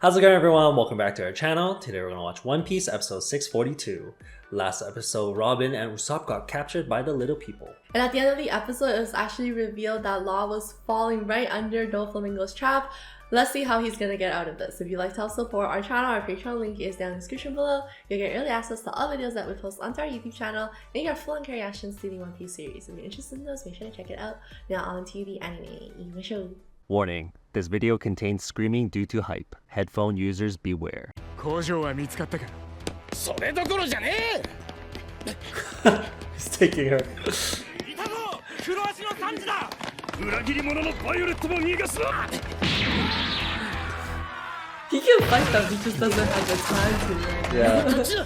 How's it going, everyone? Welcome back to our channel. Today we're gonna watch One Piece episode 642. Last episode, Robin and Usopp got captured by the little people. And at the end of the episode, it was actually revealed that Law was falling right under DOFLAMINGO's trap. Let's see how he's gonna get out of this. If you'd like to help support our channel, our Patreon link is down in the description below. You'll get early access to all videos that we post onto our YouTube channel, and you get full and reactions to the One Piece series. If you're interested in those, make sure to check it out. Now on to the anime. Show. Warning, this video contains screaming due to hype. Headphone users beware. He's taking her. He can fight them, he just doesn't have the time to. Right? Yeah.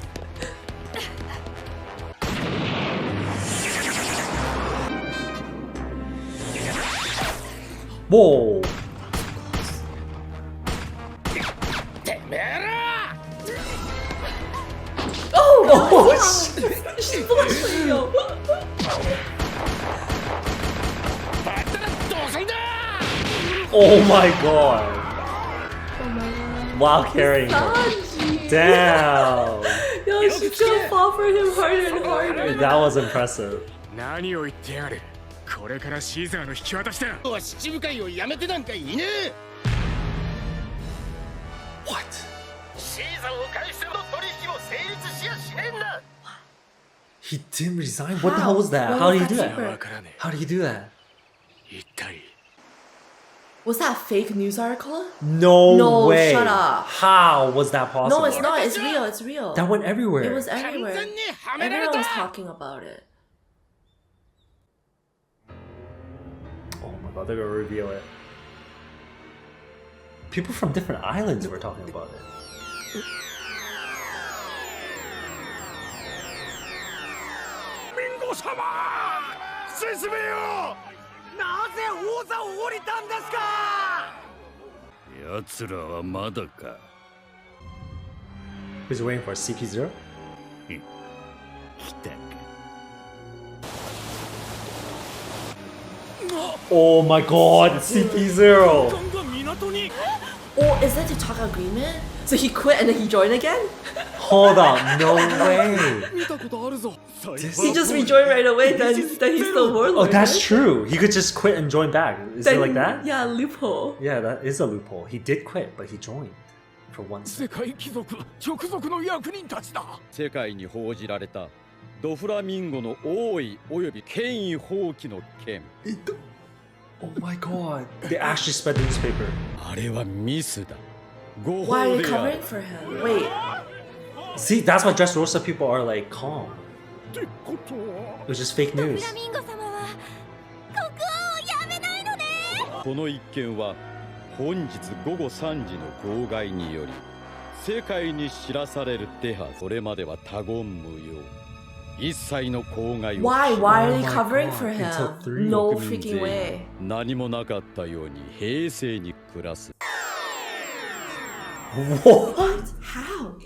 Whoa! Oh! She's blushing, yo! Oh my god! Oh my god. While carrying her. Damn! Yo, she's gonna fall for him harder and harder. That was impressive. What? He didn't resign? What the hell was that? How did he do that? How did he do that? Was that a fake news article? No way! Shut up. How was that possible? No, it's not. It's real. It's real. That went everywhere. It was everywhere. Everyone was talking about it. Oh my god, they're gonna reveal it. People from different islands were talking about it. Who's waiting for CP0? Oh my god, CP0! Oh, is that the talk agreement? So he quit and then he joined again? Hold on, no way! He just rejoined right away, then he's still warlord. Oh, that's true. He could just quit and join back. Is it like that? Yeah, loophole. Yeah, that is a loophole. He did quit, but he joined for one second. 世界に報じられたドフラミンゴの王位および権威放棄の件。 Oh my god. They actually spread the newspaper. あれはミスだ。 Why are they covering for him? Wait. See, that's why Dressrosa people are like calm. It was just fake news. この一件は本日午後3時の号外により世界に知らされる手はそれまでは他言無用。一切の口外を Why are they Oh my covering God, for him? until 3. No freaking way. 何もなかったように平静に暮らす。 Whoa! What? How?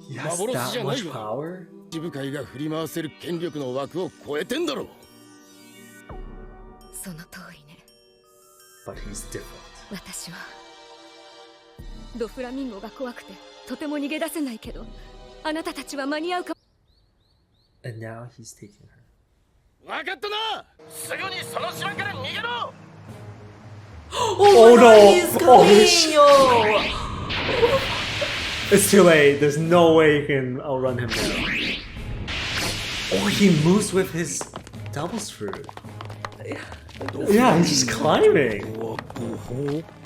He has that much power? 部会が振り回せる権力の枠を超えてんだろ。その通りね。 But he's different. 私はドフラミンゴが怖くてとても逃げ出せないけど、あなたたちは間に合うか。 And now he's taking her. わかったな。すぐにその島から逃げろ。 Oh no! He's Oh, coming, shit. yo! It's too late. There's no way you can outrun him now. Oh, he moves with his devil's fruit. Yeah, he's just climbing.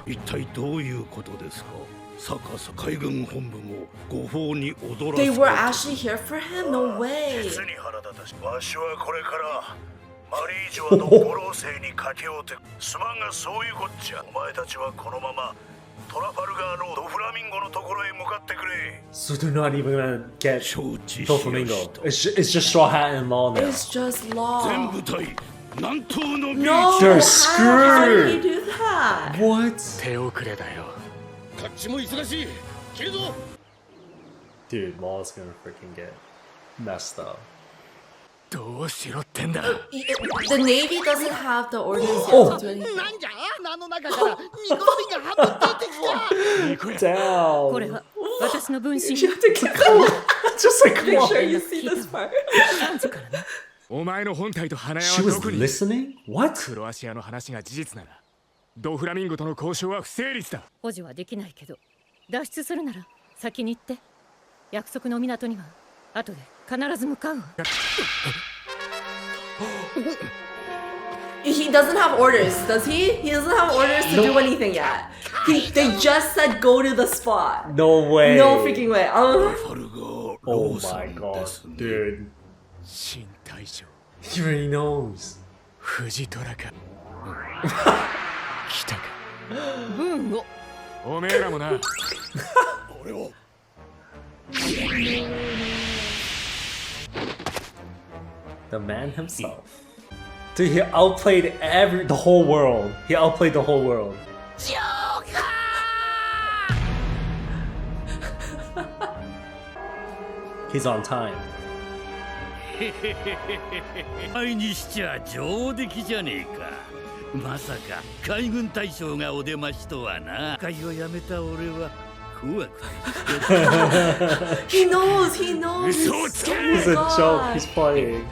一体どういうことですか。逆さ海軍本部も誤報に踊らせ。 They were actually here for him? No way. 実に腹立たしい。わしはこれからマリージョアと五老星にかけようて。すまんがそういうこっちゃ。お前たちはこのままトラファルガーのドフラミンゴのところへ向かってくれ。 So they're not even gonna get DOFLAMINGO. It's just Straw Hat and Law now. It's just Law. 全部隊南東のビーチ。 No! They're How did he screwed. do that? What? 手遅れだよ。こっちも忙しい。切るぞ。 Dude, Law's gonna freaking get messed up. どうしろってんだ。 The Navy doesn't have the orders yet to do anything. Damn. これは私の分身 You have to get Just like make come sure on. you see this part. お前の本体と花屋 She は was どこに listening? What? クロアチアの話が事実ならドフラミンゴとの交渉は不成立だ。補助はできないけど脱出するなら先に行って。約束の港には後で必ず向かうわ。 He doesn't have orders, does he? He doesn't have orders to do anything yet. They just said go to the spot. No way. No freaking way. Oh my god, dude. 新大将 He already knows. 藤虎か来たか。分をおめえらもな。 The man himself. Dude, he outplayed the whole world. He outplayed the whole world. He's on time. 前にしちゃ上出来じゃねえか。まさか海軍大将がお出ましとはな。会をやめた俺は怖くて。He knows, he knows. He's a joke. He's playing.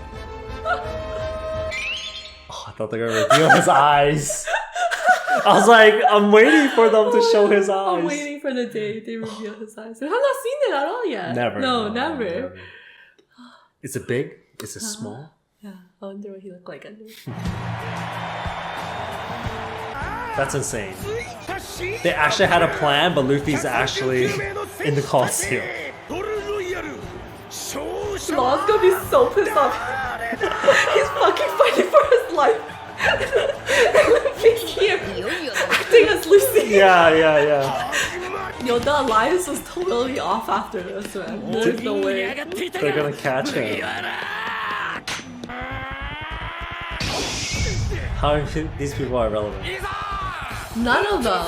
Oh, I thought they were gonna reveal his eyes. I was like, I'm waiting for them to show his eyes. I'm waiting for the day they reveal his eyes. We have not seen it at all yet. Never. No, never. Is it big? Is it small? Yeah, I wonder what he looked like under. That's insane. They actually had a plan, but Luffy's actually in the Coliseum. Law's gonna be so pissed off. He's fucking fighting for his life. Luffy's here acting as Lucy. Yeah. Yo, the alliance was totally off after this, man. There's no way. They're gonna catch him. How these people are relevant? None of them.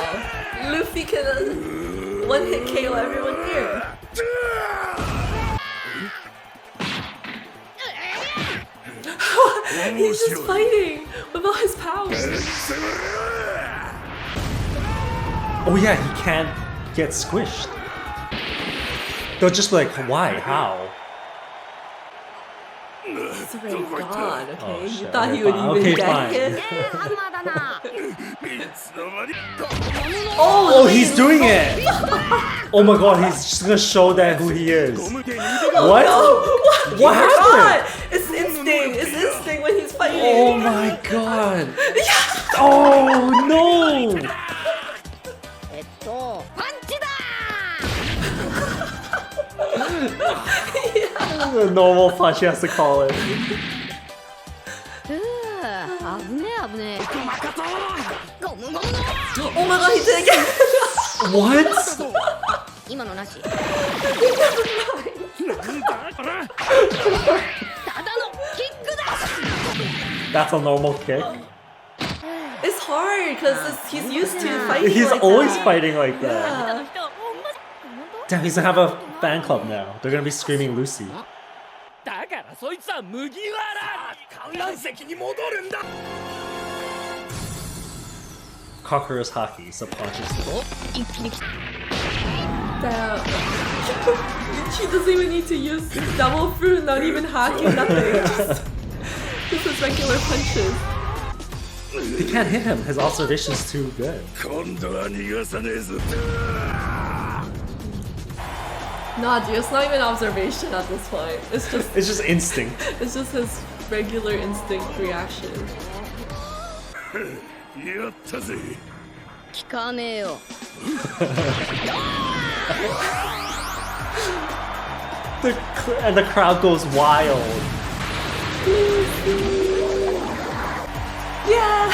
Luffy can one-hit KO everyone here. He's just fighting with all his powers. Oh yeah, he can't get squished. They'll just be like, why? How? He's already gone, okay? Oh, You shit. thought he Okay, would fine. even Okay, get fine. hit? まだな。 Oh, he's doing it! Oh my god, he's just gonna show that who he is. What? What happened? It's instinct. It's instinct when he's fighting. Oh my god. Oh no! パンチだ。 The normal punch he has to call it. 危ねえ危ねえ。ゴムゴムの。 Oh my god, he did it again. What? 今のなし。ただのキックだ。 That's a normal kick. It's hard because he's used to fighting. He's like always that. fighting like that. Yeah. Damn, he's gonna have a fan club now. They're gonna be screaming Lucy. だからそいつは麦わら。観覧席に戻るんだ。 Conqueror's hockey, subconscious. Damn. She doesn't even need to use double fruit, not even hacking, nothing. Just his regular punches. They can't hit him. His observation's too good. 今度は逃がさねえぞ。 Nah, dude, it's not even observation at this point. It's It's just instinct. it's just his regular instinct reaction. やったぜ。聞かねえよ。 And the crowd goes wild. Yeah.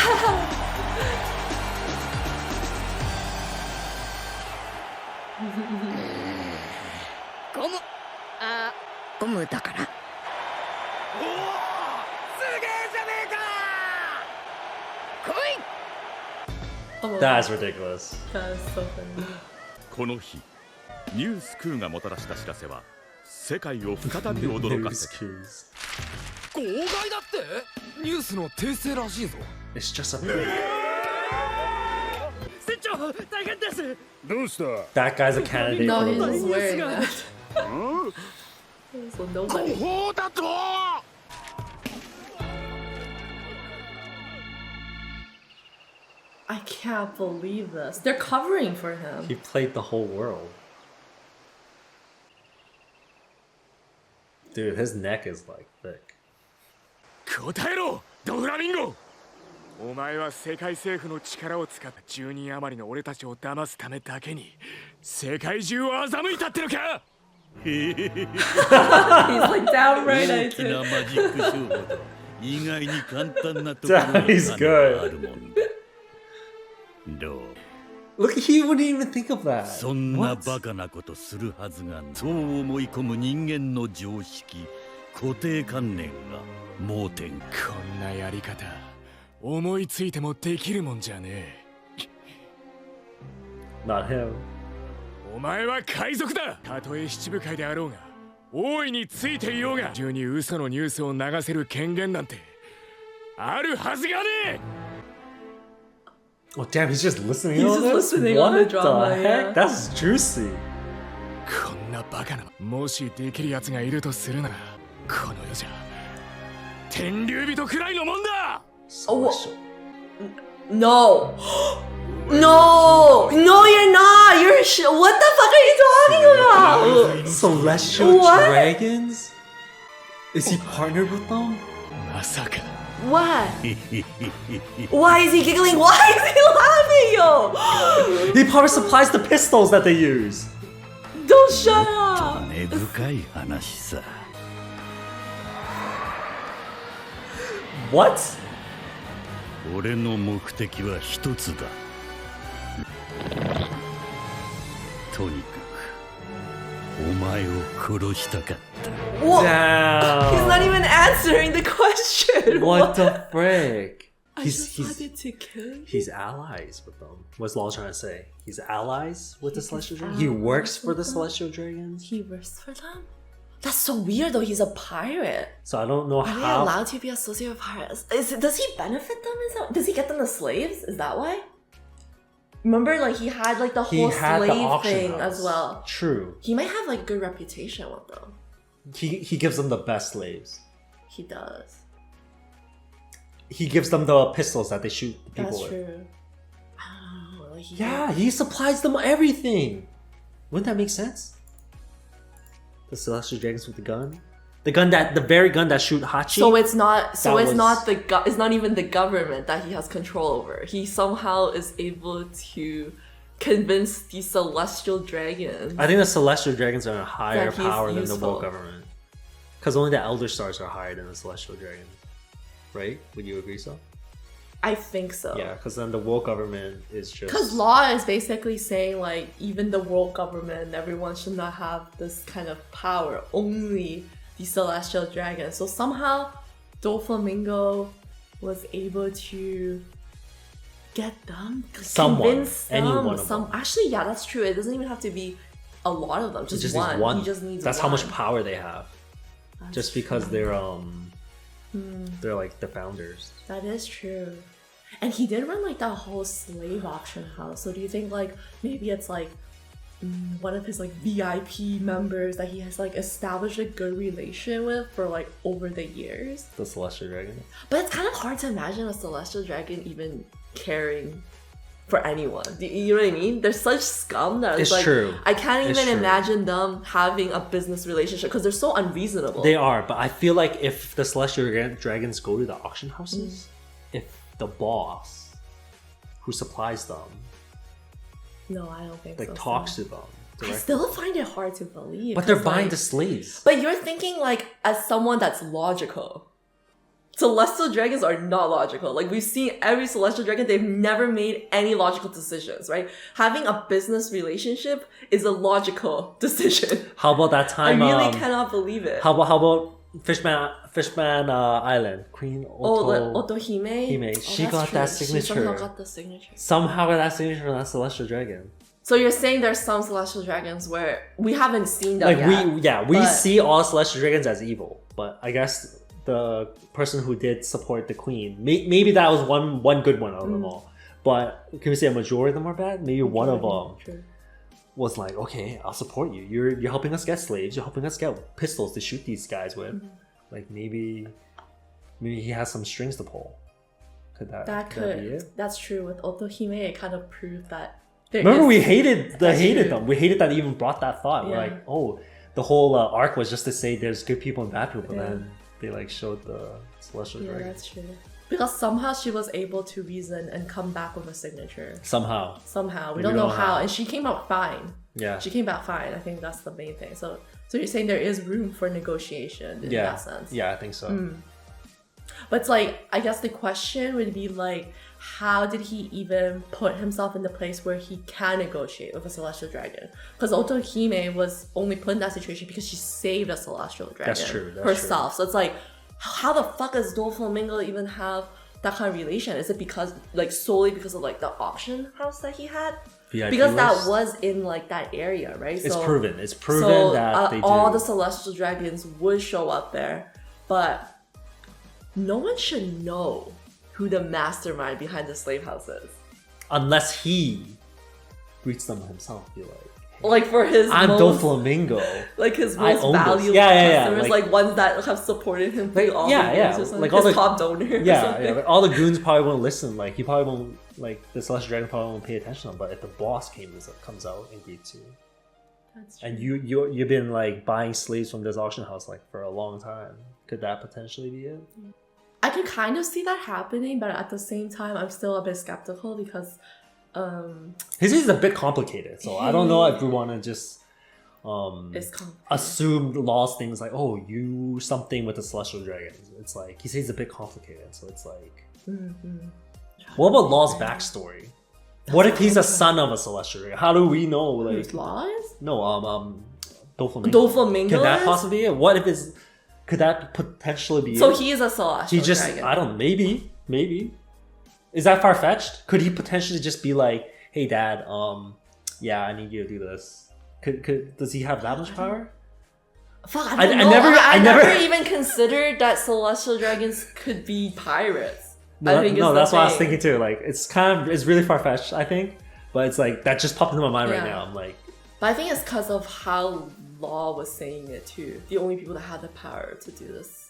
ゴム。あ、ゴムだから。 Oh, That's ridiculous. that is so funny. この日ニュースクーがもたらした知らせは世界を再び驚か News せた cues. 号外だってニュースの訂正らしいぞ。 It's just a pig. 船長大変です。どうした？ That guy's a candidate No, for the he's role. just wearing that. So nobody. こうだと。I can't believe this. They're covering for him. He played the whole world. Dude, his neck is like thick. 答えろドフラミンゴ。お前は世界政府の力を使った10人余りの俺たちを騙すためだけに世界中を欺いたってのか。 He's like downright 大 I きな do. マジックショーほど意外に簡単なところが He's good. あるもんだ。どう Look, he wouldn't even think of that. そんな What? バカなことするはずがない。そう思い込む人間の常識、固定観念が盲点か。こんなやり方思いついてもできるもんじゃねえ。 Not him. お前は海賊だ。たとえ七部会であろうが大いについていようが中に嘘のニュースを流せる権限なんてあるはずがねえ。 Oh damn, he's just listening. He's to all just this? listening What on the drama, the heck? yeah. That's juicy. こんなバカなもしできる奴がいるとするならこの世じゃ天竜人くらいのもんだ。 Celestial. No. No, no, you're not. You're what the fuck are you talking about? Celestial What? dragons? Is he partnered with them? まさか What? Why is he giggling? Why is he laughing, yo? He probably supplies the pistols that they use. Don't shut up. 根深い話さ。 What? 俺の目的は一つだ。とにかくお前を殺したかった。 What? He's not Damn. even answering the question. What the frick? I just wanted to kill you. He's allies with them. What's Law trying to say? He's allies with the Celestial Dragons? He works for the Celestial Dragons? He works for them? That's so weird though. He's a pirate. So I don't know Are they how. allowed to be associated with pirates? Does he benefit them? Does he get them as slaves? Is that why? Remember, like he had like the He whole had the slave auction thing house. as well. True. He might have like good reputation with them. He gives them the best slaves. He does. He gives them the pistols that they shoot people That's with. true. I don't know. Like, Yeah, he supplies them everything. Wouldn't that make sense? The Celestial Dragons with the gun? The very gun that shoot Hachi? So it's not. So That it's was- not it's not even the government that he has control over. He somehow is able to convince the celestial dragons. I think the Celestial Dragons are a higher That he's power than the useful. world government. Because only the Elder Stars are higher than the Celestial Dragons. Right? Would you agree so? I think so. Yeah, because then the world government is just... Because law is basically saying like even the world government and everyone should not have this kind of power. Only the celestial dragons. So somehow DOFLAMINGO was able to get them, Someone, convince them. any one of them. Actually, yeah, that's true. It doesn't even have to be a lot of them. It Just, just needs one. one. He just needs That's one. how much power they have. That's Just because true. they're like the founders. That is true. And he did run like that whole slave auction house. So do you think like maybe it's like one of his like VIP members that he has like established a good relation with for like over the years? The Celestial Dragon. But it's kind of hard to imagine a celestial dragon even caring for anyone. You know what I mean? There's such scum that It's like true. I can't It's even true. imagine them having a business relationship because they're so unreasonable. They are, but I feel like if the Celestial Dragons go to the auction houses, if the boss who supplies them No, I don't think like so. talks to them I directly. still find it hard to believe. But they're 'cause, buying like- the slaves. But you're thinking like as someone that's logical. Celestial dragons are not logical. Like we've seen every celestial dragon, they've never made any logical decisions, right? Having a business relationship is a logical decision. How about that I time? really cannot believe it. How about Fishman Island? Queen Oto. Otohime? Hime. She that's got true. that She signature. somehow got the signature. Somehow got that signature from that Celestial Dragon. So you're saying there's some celestial dragons where we haven't seen them Like yet. we but- see all Celestial Dragons as evil, but I guess the person who did support the queen, maybe that was one good one out of them all. But can we say a majority of them are bad? Maybe one of them True. was like, okay, I'll support you. You're helping us get slaves. You're helping us get pistols to shoot these guys with. Mm-hmm. Like maybe he has some strings to pull. Could that be it? That's true. With Otohime, it kind of proved that. Remember, we hated That's true. them. We hated that they even brought that thought. We're Yeah. like, oh, the whole arc was just to say there's good people and bad people, but then they like showed the celestial Yeah, dragon. that's true. Because somehow she was able to reason and come back with a signature. Somehow. We don't know how, and she came out fine. Yeah. She came back fine. I think that's the main thing. So you're saying there is room for negotiation in that sense. Yeah, I think so. But it's like, I guess the question would be like, how did he even put himself in the place where he can negotiate with a celestial dragon? Because Otohime was only put in that situation because she saved a celestial dragon That's true. herself. So it's like, how the fuck does DOFLAMINGO even have that kind of relation? Is it because, like, solely because of like the auction house that he had? VIP because that list? was in like that area, right? It's proven. It's proven so, that they do. all the celestial dragons would show up there, but no one should know who the mastermind behind the slave house is. Unless he greets them himself, be like for his I'm most, DOFLAMINGO. like his I most own this. valuable Yeah, customers, like ones that have supported him through all the years or something. like His all the top donor or yeah, something. like all the goons probably won't listen. Like he probably won't, like the celestial dragon probably won't pay attention to him. But if the boss comes out and greets you, That's true. and you've been like buying slaves from this auction house like for a long time, could that potentially be it? I can kind of see that happening, but at the same time, I'm still a bit skeptical because His is a bit complicated, so I don't know if we want to just it's complicated. assume lost things like, oh, you something with the celestial dragons. It's like he says it's a bit complicated, so it's like, what about Law's backstory? What if he's a son of a celestial dragon? How do we know? Like, Who's Law is? no, DOFLAMINGO. DOFLAMINGO Could that is? possibly be it? What if it's? Could that potentially be? So it? he is a celestial He just, dragon. I don't know, maybe. Is that far fetched? Could he potentially just be like, hey dad, yeah, I need you to do this? Does he have that much power? Fuck, I don't know. I never never even considered that celestial dragons could be pirates. No, I think that's what I was thing. thinking too. Like, it's really far fetched, I think, but it's like that just popped into my mind right Yeah. now. I'm like, But I think it's because of how Law was saying it too. The only people that had the power to do this.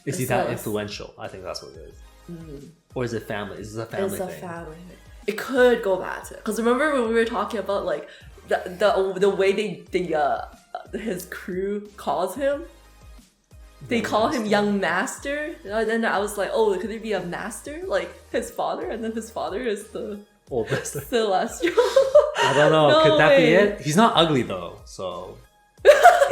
is he It's that so- influential? I think that's what it is. Or is it family? Is this a family It's a thing? family thing. It could go back to it. Because remember when we were talking about like the way his crew calls him? They call him young master. And then I was like, oh, could it be a master? Like his father? And then his father is the Old master. celestial. I don't know. No Could that way. be it? He's not ugly though, so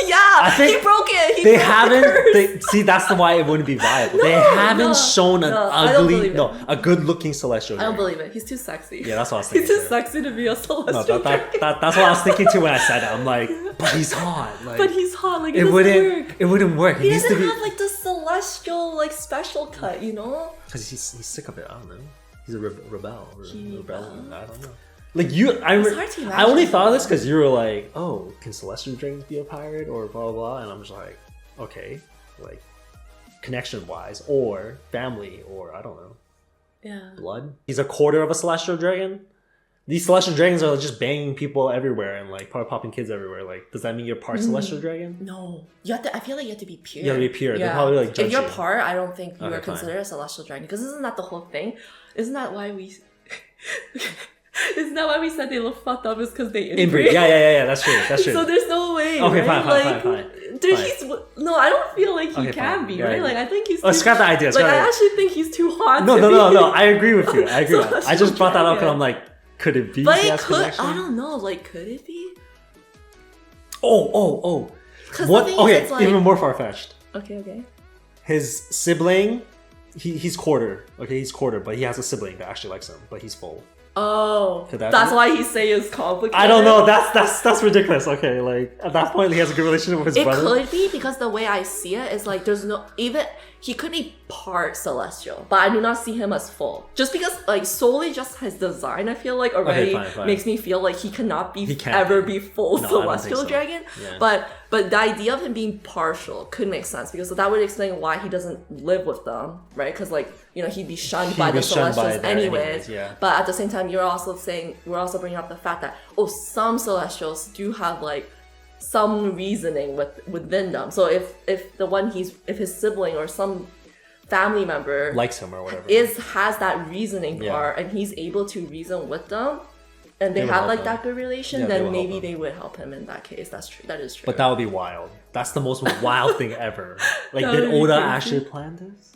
Yeah, think he broke it. He they broke the haven't. curse. See, that's the why it wouldn't be viable. they No, haven't no, shown an no, I don't ugly, believe it. a good-looking celestial. I don't dragon. believe it. He's too sexy. Yeah, that's what I was He's thinking. too too. sexy to be a No, celestial dragon. that's what I was thinking too when I said it. I'm like, but he's hot. Like, But he's hot. Like it it wouldn't. work. It wouldn't work. He needs doesn't to be have like the celestial like special cut, you know? because he's sick of it. I don't know. He's a rebel. He Rebellion. I don't know. Like you, It's hard to I only imagine. thought of this because you were like, oh, can celestial dragons be a pirate or blah blah blah, and I'm just like, okay, like connection wise or family or I don't know, Yeah. blood. He's a quarter of a celestial dragon. These celestial dragons are just banging people everywhere and like popping kids everywhere. Like, does that mean you're part celestial dragon? No. You have to I feel like you have to be pure. You have to be pure. They'll probably, like, judge if you're you. part, I don't think you Okay, are fine. considered a celestial dragon. Because isn't that the whole thing? Isn't that why we isn't that why we said they look fucked up is because they Inbreed. Yeah. That's true. That's true. So there's no way. Okay, right? fine. Dude, Fine. he's no. I don't feel like he Okay, can fine. be Yeah, right. yeah. Like I think he's. Oh, too, scrap the idea. Like Scrap I it. actually think he's too hot. No. to be I agree with you. I agree. With you. I just celestial brought that up because dragon. I'm like, could it be? But he it has could. connection? I don't know. Like, could it be? Oh. 'Cause What? the thing is, Okay, it's like- even more far fetched. Okay. His sibling, he's quarter. Okay, he's quarter, but he has a sibling that actually likes him, but he's full. Oh, Could that that's be? why he say it's complicated. I don't know. That's ridiculous. Okay, like at that point, he has a good relationship with his It brother. could be because the way I see it is like there's no even he could be part celestial, but I do not see him as full. Just because like solely just his design, I feel like already fine. makes me feel like he cannot be He can't ever be full No, I don't think celestial so. dragon. Yeah. But But the idea of him being partial could make sense because that would explain why he doesn't live with them, right? Because like, you know, he'd be shunned by the Celestials anyways. Yeah. But at the same time, we're also bringing up the fact that some Celestials do have like some reasoning within them. So if his sibling or some family member likes him or whatever has that reasoning part and he's able to reason with them and they have like that good relation, then maybe they would help him in that case. That's true. That is true. But that would be wild. That's the most wild thing ever. Like, did Oda actually plan this?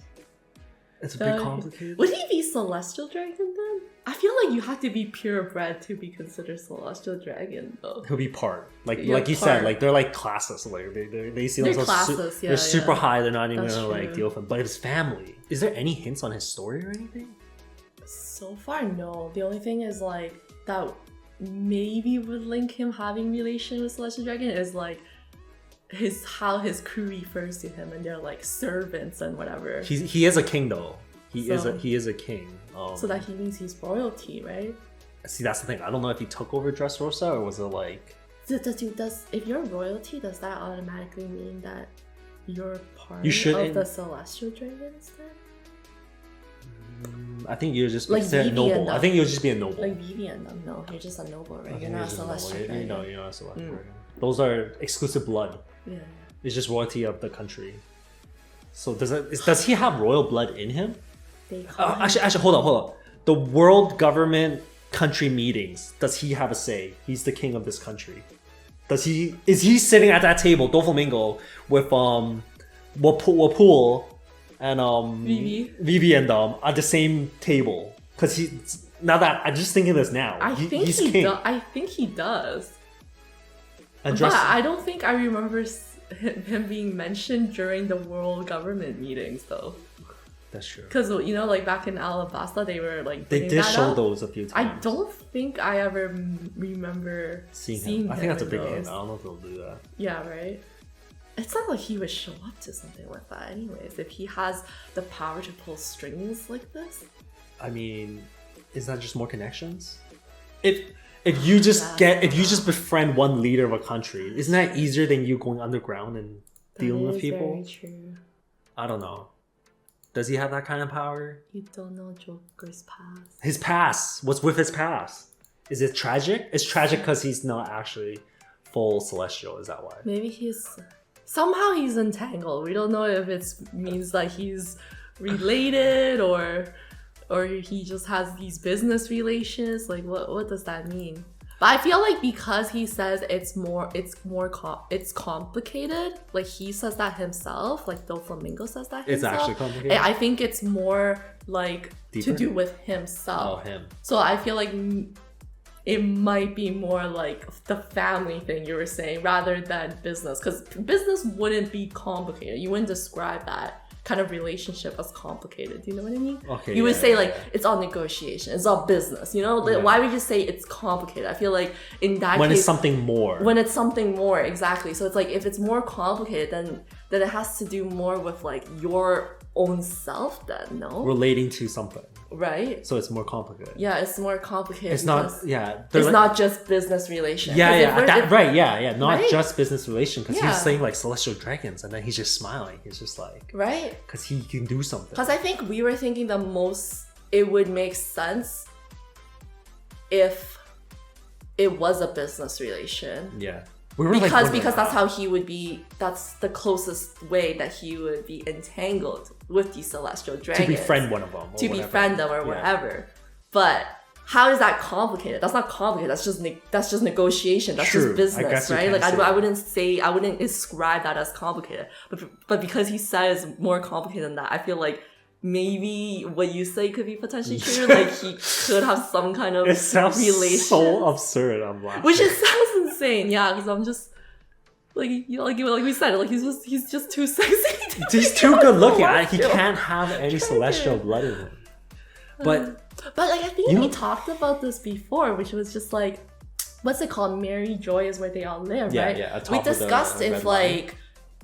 It's a bit complicated. Would he be Celestial Dragon then? I feel like you have to be purebred to be considered Celestial Dragon though. He'll be part. Like you said, like they're like classless. Like they see themselves classless, they're super high. They're not even That's gonna like true. deal with him. But his family. Is there any hints on his story or anything? So far, no. The only thing is like that maybe would link him having relation with Celestial Dragon is like how his crew refers to him and they're like servants and whatever. He is a king though. He is a king. So that he means he's royalty, right? See, that's the thing. I don't know if he took over Dressrosa or was it like. Does if you're royalty, does that automatically mean that you're part of the Celestial Dragons then? I think you're just like noble. I think you'll just be a noble. Like Vivian, no, you're just a noble, right? You're not a Celestial Dragon. No, you're not a Celestial Dragon. Those are exclusive blood. Yeah. It's just royalty of the country. So does he have royal blood in him? Actually, hold on. The world government country meetings, does he have a say? He's the king of this country. Is he sitting at that table, DOFLAMINGO, with Wapul and Vivi and them at the same table? Because now that I'm just thinking this now, he's king. I think he does. And but I don't think I remember him being mentioned during the world government meetings though. That's true. Because, you know, like back in Alabasta, they were like. They did show those a few times. I don't think I ever remember seeing him. I think that's a big hint. I don't know if they'll do that. Yeah, right? It's not like he would show up to something like that, anyways. If he has the power to pull strings like this. I mean, is that just more connections? If you just befriend one leader of a country, isn't that easier than you going underground and dealing with people? Very true. I don't know. Does he have that kind of power? You don't know Joker's past. His past. What's with his past? Is it tragic? It's tragic because he's not actually full celestial. Is that why? Maybe somehow he's entangled. We don't know if it means like he's related or he just has these business relations. Like what does that mean? But I feel like because he says it's complicated, like he says that himself, like DOFLAMINGO says that himself. It's actually complicated? I think it's more like deeper? To do with himself. Oh, him. So I feel like it might be more like the family thing you were saying rather than business. Because business wouldn't be complicated. You wouldn't describe that kind of relationship as complicated. Do you know what I mean? Okay. You would say like it's all negotiation, it's all business. You know, why would you say it's complicated? I feel like in that when case, it's something more. When it's something more, exactly. So it's like if it's more complicated, then it has to do more with like your own self. Then no, relating to something. Right. So it's more complicated. Yeah, it's more complicated. It's not. Yeah. It's not just business relation. Yeah. Right. Yeah. Not right? just business relation. Because he's saying like celestial dragons, and then he's just smiling. He's just like. Right. Because he can do something. Because I think we were thinking the most it would make sense if it was a business relation. Yeah. Because that's how he would be. That's the closest way that he would be entangled with these celestial dragons. To befriend one of them. Befriend them or whatever. But how is that complicated? That's not complicated. That's just negotiation. That's just business, right? Like I wouldn't describe that as complicated. But because he says more complicated than that, I feel like maybe what you say could be potentially true. Like he could have some kind of it sounds relation. So absurd. I'm laughing. Which sounds insane. Yeah, because I'm just like we said, like he's just too sexy. He's too good looking. He can't have any celestial blood in him. But like I think we talked about this before, which was just like, what's it called? Mary Joy is where they all live, right? Yeah. We discussed if like,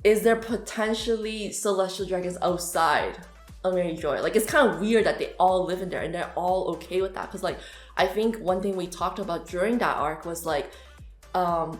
is there potentially celestial dragons outside of Mary Joy? Like it's kind of weird that they all live in there and they're all okay with that. Because like I think one thing we talked about during that arc was like,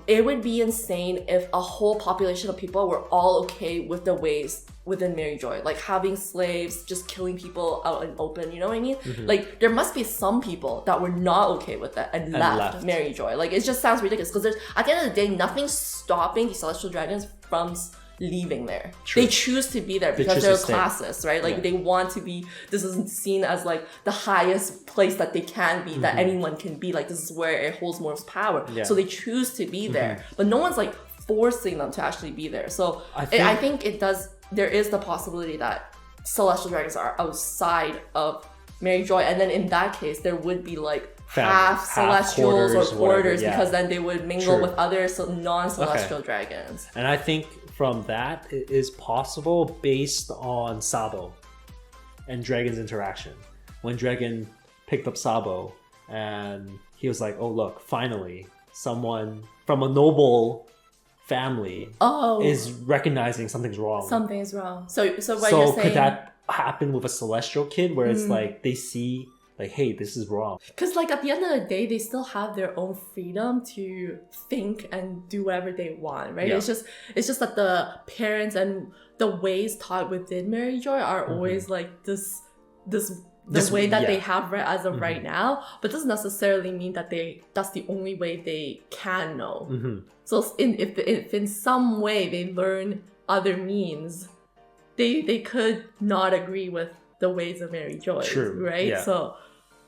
it would be insane if a whole population of people were all okay with the ways within Mary Joy, like having slaves, just killing people out in open, you know what I mean? Like there must be some people that were not okay with that and left Mary Joy. Like it just sounds ridiculous because there's, at the end of the day, nothing's stopping the Celestial Dragons from leaving there. True. They choose to be there because they're classless, right? Like they want to be, this is seen as like the highest place that they can be, that anyone can be. Like this is where it holds most power. So they choose to be there, but no one's like forcing them to actually be there. So I think it does, there is the possibility that Celestial Dragons are outside of Mary Joy, and then in that case there would be like half Celestials or quarters, because then they would mingle with other non-Celestial dragons. And I think from that, it is possible based on Sabo and Dragon's interaction. When Dragon picked up Sabo and he was like, oh look, finally someone from a noble family is recognizing something's wrong. Something's wrong. So what you're saying... could that happen with a Celestial kid where it's like they see like, hey, this is wrong? Because like at the end of the day, they still have their own freedom to think and do whatever they want, right? It's just that the parents and the ways taught within Mary Joy are always like this way that they have as of right now, but doesn't necessarily mean that that's the only way they can know. So if in some way they learn other means, they could not agree with the ways of Mary Joy, right? Yeah.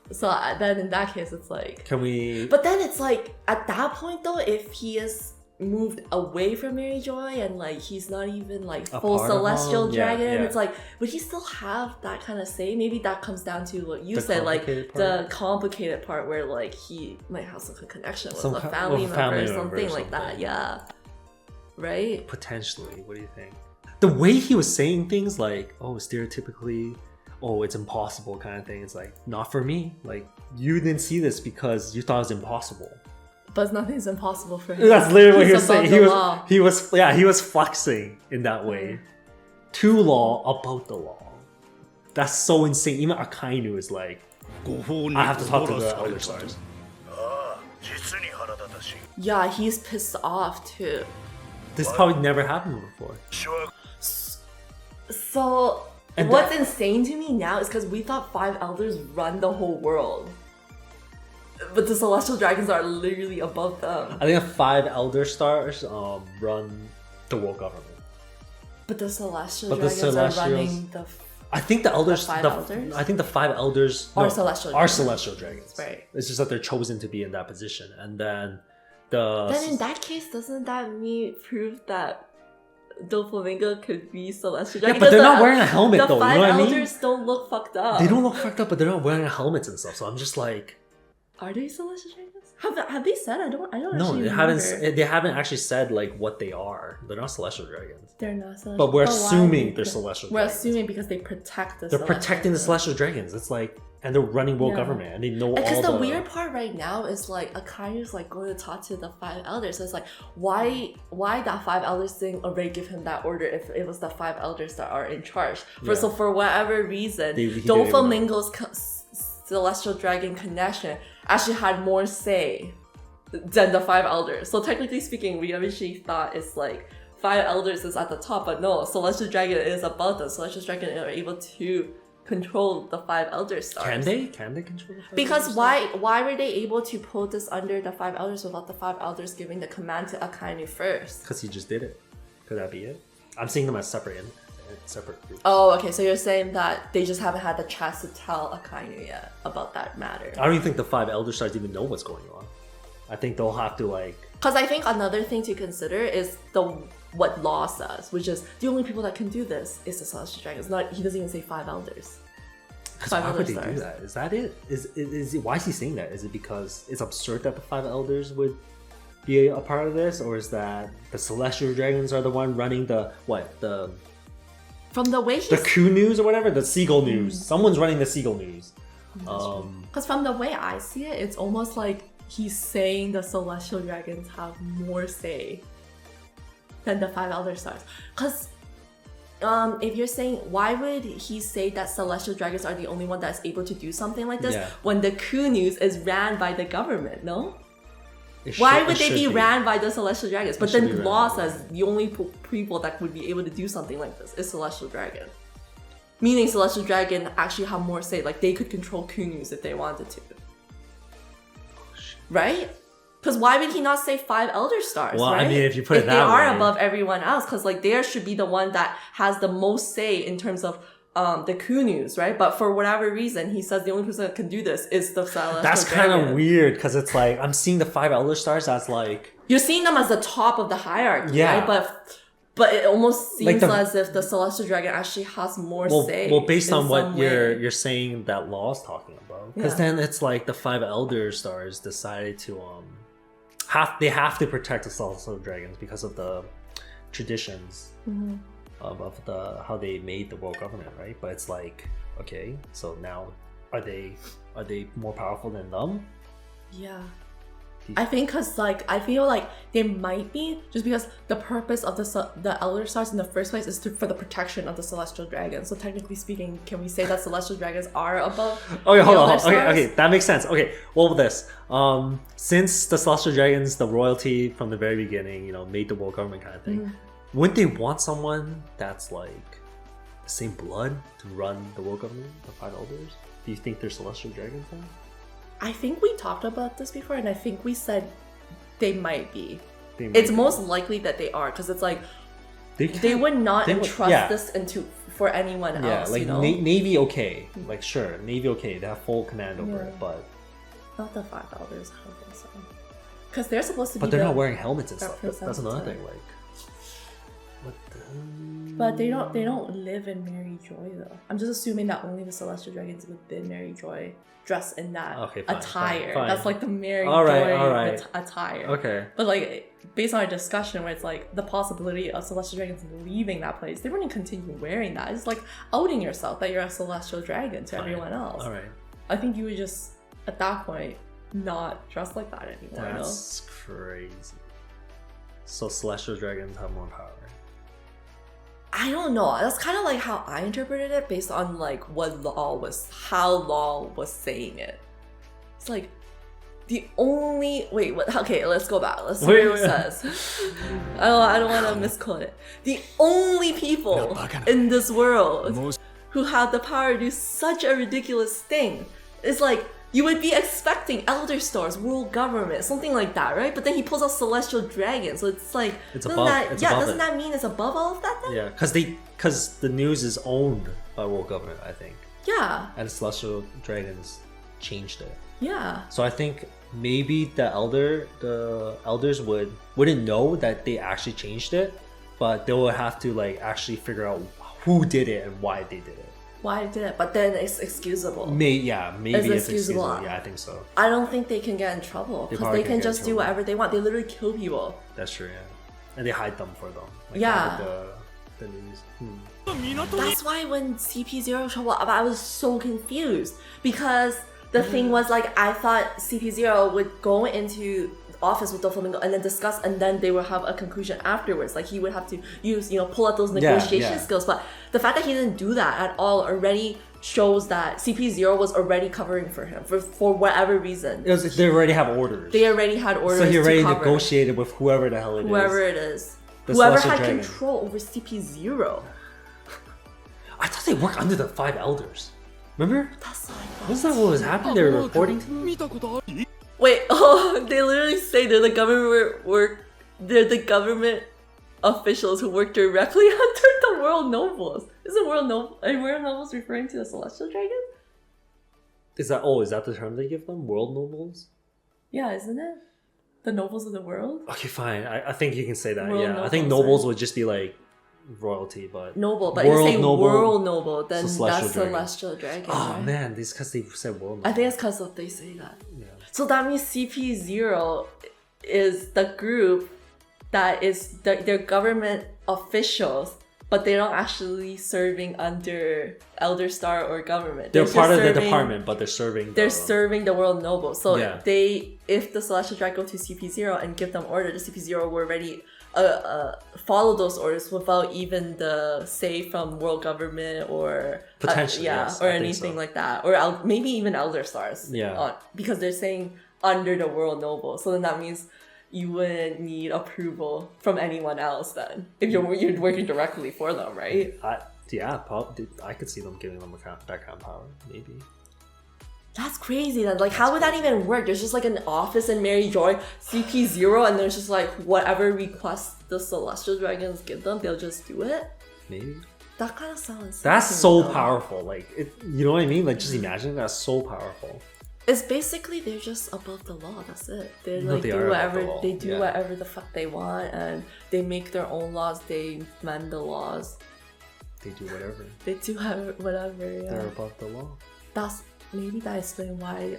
So then in that case, it's like, can we? But then it's like at that point though, if he is moved away from Mary Joy and like he's not even like full Celestial Dragon, it's like, would he still have that kind of say? Maybe that comes down to what you said, like the complicated part where like he might have some connection with a family member or something like that. Right? Potentially. What do you think? The way he was saying things like, oh, stereotypically, oh, it's impossible kind of thing. It's like, not for me. Like, you didn't see this because you thought it was impossible. But nothing's impossible for him. That's literally what he was saying. He was flexing in that way. To law, about the law. That's so insane. Even Akainu is like, I have to talk to the Elder Stars. Yeah, he's pissed off too. This probably never happened before. So, and what's insane to me now is because we thought 5 elders run the whole world. But the Celestial Dragons are literally above them. I think the 5 Elder Stars run the world government. But the Celestial Dragons are running the... I think the Elders... The 5 Elders? I think the 5 Elders... Are Celestial Dragons. Right. It's just that they're chosen to be in that position. And then the... Then in that case, doesn't that prove that DOFLAMINGO could be Celestial Dragon? Yeah, but they're not wearing a helmet though, you know what I mean? The 5 Elders don't look fucked up. They don't look fucked up, but they're not wearing helmets and stuff. So I'm just like... Are they Celestial Dragons? Have they said? I don't no, actually remember. They haven't actually said like what they are. They're not Celestial Dragons. They're not Celestial. But we're assuming they're Celestial Dragons. We're assuming because they protect the They're protecting the Celestial Dragons. It's like, and they're running world government and they know all the... Because the weird part right now is like Akainu's like going to talk to the 5 elders. So it's like, why that 5 elders didn't already give him that order if it was the 5 elders that are in charge? So for whatever reason, DOFLAMINGO's Celestial Dragon connection actually had more say than the 5 elders. So technically speaking, we originally thought it's like 5 elders is at the top, but no, Celestial Dragon is above them. Celestial Dragon are able to control the 5 elder stars. Can they control the 5 Because why were they able to put this under the 5 elders without the 5 elders giving the command to Akainu first? Because he just did it. Could that be it? I'm seeing them as separate groups. Oh, okay. So you're saying that they just haven't had the chance to tell Akainu yet about that matter. I don't even think the 5 elder stars even know what's going on. I think they'll have to like... Because I think another thing to consider is what law says, which is the only people that can do this is the Celestial Dragons. He doesn't even say 5 elders. Why would they do that? Is that it? Why is he saying that? Is it because it's absurd that the 5 elders would be a part of this, or is that the Celestial Dragons are the one running from the way the Coup News or whatever, the Seagull News? Someone's running the Seagull News. Because from the way I see it, it's almost like he's saying the Celestial Dragons have more say than the 5 Elder Stars. Because if you're saying, why would he say that Celestial Dragons are the only one that's able to do something like this when the Coup News is ran by the government, no? Why it would they should be ran by the Celestial Dragons? But should be then ran Law by says the only people that would be able to do something like this is Celestial Dragon. Meaning Celestial Dragon actually have more say, like they could control Kunus if they wanted to. Right? Because why would he not say 5 Elder Stars, Well, right? I mean, if you put it that they are way. above everyone else, because like they should be the one that has the most say in terms of the Kunus, right? But for whatever reason, he says the only person that can do this is the Celestial That's Dragon. kind of weird because it's like I'm seeing the 5 Elder Stars as like You're seeing them as the top of the hierarchy, Yeah. right? But it almost seems Like as if the Celestial Dragon actually has more say. well, based in on what some way. you're saying that Law's talking about, because Yeah. then it's like the 5 Elder Stars decided to have to protect the Celestial Dragons because of the traditions of the how they made the world government, right? But it's like, okay, so now are they more powerful than them? Yeah. I think because like I feel like they might be just because the purpose of the Elder Stars in the first place is for the protection of the Celestial Dragons. So technically speaking, can we say that Celestial Dragons are above? Okay, hold the on. Elder Stars? Okay, that makes sense. Okay, well, with this, since the Celestial Dragons, the royalty from the very beginning, made the world government kind of thing, wouldn't they want someone that's like the same blood to run the world government, the 5 Elders? Do you think they're Celestial Dragons then? I think we talked about this before, and I think we said they might be. They might It's be. most likely that they are, because it's like They they would not they would- entrust yeah. this for anyone Yeah, else. like Navy, okay, like sure, Navy, okay, they have full command over Yeah. it, but Not the 5 Elders, I don't think so. Because they're supposed to be. they're the not wearing helmets and stuff. That's another representative. thing. Like, what the? But they don't live in Mary Joy though. I'm just assuming that only the Celestial Dragons within Mary Joy dress in that Okay, fine, attire. fine. That's like the Mary Alright, Joy alright. attire. Okay. But like based on our discussion where it's like the possibility of Celestial Dragons leaving that place, they wouldn't continue wearing that. It's like outing yourself that you're a Celestial Dragon to everyone else. All right. I think you would just at that point not dress like that anymore. No? That's crazy. So Celestial Dragons have more power. I don't know. That's kind of like how I interpreted it based on like how Law was saying it. It's like the only okay, let's go back. Let's see what it says. I don't want to misquote it. The only people in this world who have the power to do such a ridiculous thing is like you would be expecting Elder Stars, world government, something like that, right? But then he pulls out Celestial Dragon, so it's like It's doesn't above- that it's yeah above doesn't it. that mean it's above all of that then? Yeah, because the news is owned by world government, I think, Yeah, and Celestial Dragons changed it. yeah. So I think maybe the elders wouldn't know that they actually changed it, but they will have to like actually figure out who did it and why they did it. Why did it? But then it's excusable. Maybe It's it's excusable. excusable. Yeah, I think so. I don't think they can get in trouble They because probably they can can get in just do trouble. whatever they want. They literally kill people. That's true. Yeah, and they hide them for them. Like Yeah. The news. That's why when CP0 showed up, I was so confused because the thing was like I thought CP0 would go into office with DOFLAMINGO and then discuss, and then they will have a conclusion afterwards. Like he would have to use, pull out those negotiation yeah. skills. But the fact that he didn't do that at all already shows that CP0 was already covering for him for whatever reason. They already have orders. They already had orders. So he already to cover negotiated with whoever the hell it is. whoever it is. The Whoever Celestial had Dragon. control over CP0. I thought they worked under the 5 elders. Remember? That's what I thought. Wasn't that what was happening? They were reporting to them? Wait, they literally say they're the government officials who work directly under the world nobles. Isn't world nobles referring to the Celestial Dragon? Is that the term they give them? World nobles? Yeah, isn't it? The nobles of the world? Okay, fine. I think you can say that. World yeah, I think nobles, nobles right? would just be like royalty, but Noble, but if you say noble, world noble, then so Celestial that's Dragon. Celestial Dragon. Oh right? man, this because they said world. I Noble. think it's because of they say that. Yeah. So that means CP0 is the group that is they're government officials, but they're not actually serving under Elder Star or government. They're just part of the serving- department, but they're serving. They're serving the world noble. So Yeah. if the Celestial Dragon go to CP0 and give them order, the CP0 will already follow those orders without even the say from world government or Potentially, yes, or I think anything so. like that, or maybe even Elder Stars. Yeah. Because they're saying under the world noble. So then that means you wouldn't need approval from anyone else then if you're working directly for them, right? Yeah, probably. I could see them giving them a background power, maybe. That's crazy then. Like, how would that even work? There's just like an office in Mary Joy, CP0, and there's just like whatever request the Celestial Dragons give them, they'll just do it? Maybe. That kind of sounds... That's so powerful. Like, you know what I mean? Like, just imagine that's so powerful. It's basically they're just above the law. That's it. They No, like they do are whatever above the law. they do Yeah. whatever the fuck they want, and they make their own laws. They mend the laws. They do whatever. They do whatever. Yeah. They're above the law. That's maybe that explains why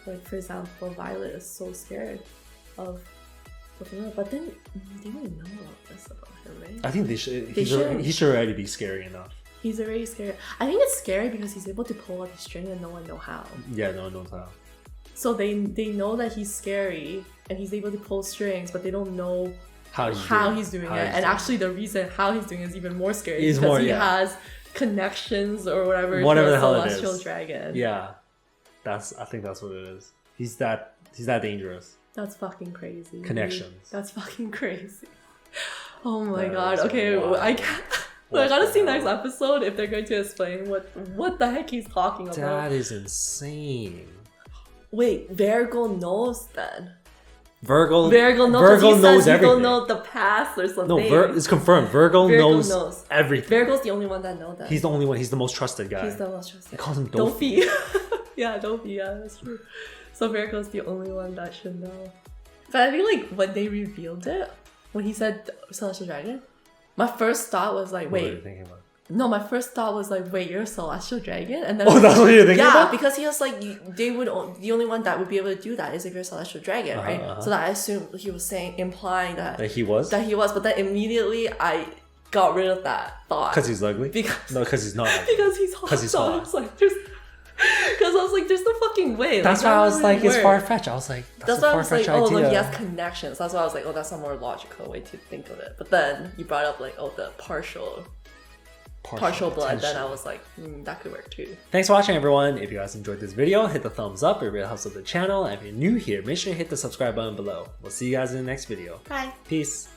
like for example Violet is so scared of him. But then they don't know about this about him, right? I think they should. They should. He should already be scary enough. He's already scared. I think it's scary because he's able to pull out the string and no one know how. Yeah, no one knows how. So they know that he's scary and he's able to pull strings, but they don't know how he's doing it. And actually the reason how he's doing it is even more scary because he has connections or whatever the hell it celestial is. dragon. Yeah. I think that's what it is. He's that dangerous. That's fucking crazy. Connections. That's fucking crazy. Oh my That god. is Okay, wild. I can't. I gotta see next episode if they're going to explain what the heck he's talking about. That is insane. Wait, Virgo knows then. Virgo knows. Virgo he knows says he everything. don't know the past or something. No, it's confirmed. Virgo knows everything. Virgo's the only one that knows that. He's the only one. He's the most trusted guy. He's the most trusted. They call him Dofi. Yeah, Dofi. Yeah, that's true. So Virgo's the only one that should know. But I feel like when they revealed it, when he said Celestial Dragon, my first thought was like, What were you wait. thinking about? No, my first thought was like, wait, you're a Celestial Dragon? And then That's what you're thinking about? Yeah, because he was like, the only one that would be able to do that is if you're a Celestial Dragon, right? So that I assumed he was implying that he was? That he was, but then immediately I got rid of that thought. Because he's ugly? Because he's not ugly. because he's hot. Because he's hot. I was like, because I was like, there's no fucking way. That's why I was like, it's far-fetched. I was like, that's why a I was like, far-fetched oh, idea. look, he has connections. That's why I was like, oh, that's a more logical way to think of it. But then you brought up like, oh, the partial blood. Then I was like, that could work too. Thanks for watching, everyone. If you guys enjoyed this video, hit the thumbs up. It really helps with the channel. And if you're new here, make sure you hit the subscribe button below. We'll see you guys in the next video. Bye. Peace.